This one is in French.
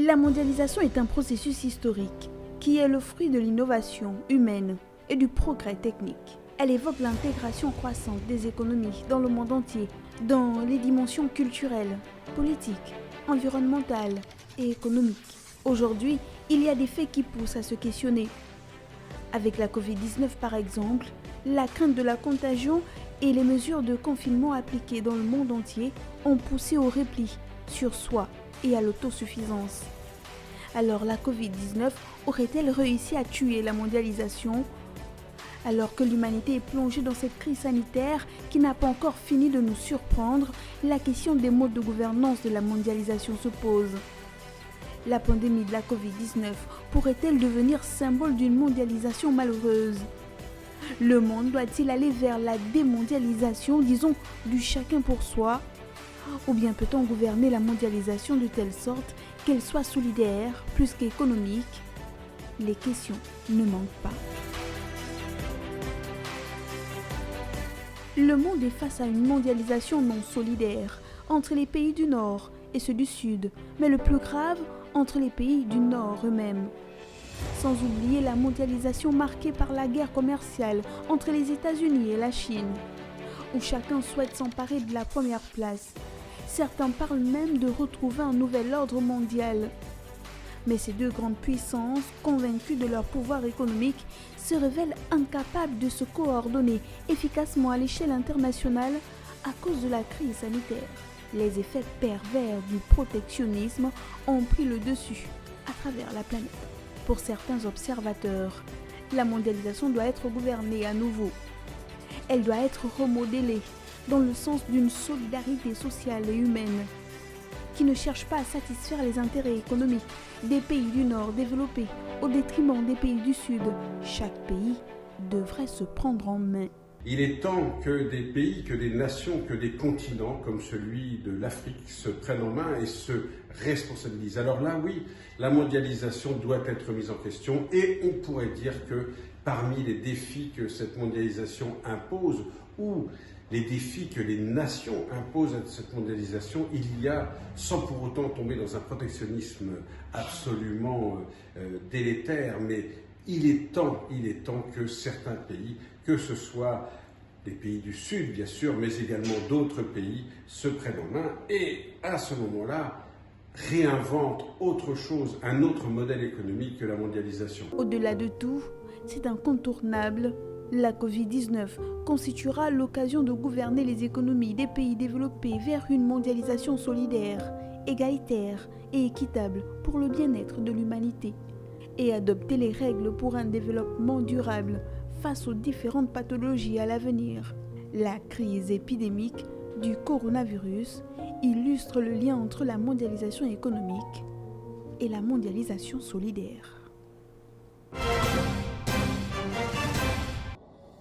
La mondialisation est un processus historique qui est le fruit de l'innovation humaine et du progrès technique. Elle évoque l'intégration croissante des économies dans le monde entier, dans les dimensions culturelles, politiques, environnementales et économiques. Aujourd'hui, il y a des faits qui poussent à se questionner. Avec la Covid-19 par exemple, la crainte de la contagion et les mesures de confinement appliquées dans le monde entier ont poussé au repli sur soi et à l'autosuffisance. Alors la Covid-19 aurait-elle réussi à tuer la mondialisation ? Alors que l'humanité est plongée dans cette crise sanitaire qui n'a pas encore fini de nous surprendre, la question des modes de gouvernance de la mondialisation se pose. La pandémie de la Covid-19 pourrait-elle devenir symbole d'une mondialisation malheureuse ? Le monde doit-il aller vers la démondialisation, disons, du chacun pour soi ? Ou bien peut-on gouverner la mondialisation de telle sorte qu'elle soit solidaire plus qu'économique ? Les questions ne manquent pas. Le monde est face à une mondialisation non solidaire entre les pays du Nord et ceux du Sud, mais le plus grave, entre les pays du Nord eux-mêmes. Sans oublier la mondialisation marquée par la guerre commerciale entre les États-Unis et la Chine, où chacun souhaite s'emparer de la première place. Certains parlent même de retrouver un nouvel ordre mondial. Mais ces deux grandes puissances, convaincues de leur pouvoir économique, se révèlent incapables de se coordonner efficacement à l'échelle internationale à cause de la crise sanitaire. Les effets pervers du protectionnisme ont pris le dessus à travers la planète. Pour certains observateurs, la mondialisation doit être gouvernée à nouveau. Elle doit être remodelée dans le sens d'une solidarité sociale et humaine qui ne cherche pas à satisfaire les intérêts économiques des pays du Nord développés au détriment des pays du Sud. Chaque pays devrait se prendre en main. Il est temps que des pays, que des nations, que des continents comme celui de l'Afrique se prennent en main et se responsabilisent. Alors là, oui, la mondialisation doit être mise en question et on pourrait dire que parmi les défis que cette mondialisation impose ou les défis que les nations imposent à cette mondialisation, il y a, sans pour autant tomber dans un protectionnisme absolument délétère, mais il est temps que certains pays, que ce soit les pays du Sud bien sûr, mais également d'autres pays, se prennent en main et à ce moment-là, réinventent autre chose, un autre modèle économique que la mondialisation. Au-delà de tout, c'est incontournable. La Covid-19 constituera l'occasion de gouverner les économies des pays développés vers une mondialisation solidaire, égalitaire et équitable pour le bien-être de l'humanité et adopter les règles pour un développement durable face aux différentes pathologies à l'avenir. La crise épidémique du coronavirus illustre le lien entre la mondialisation économique et la mondialisation solidaire.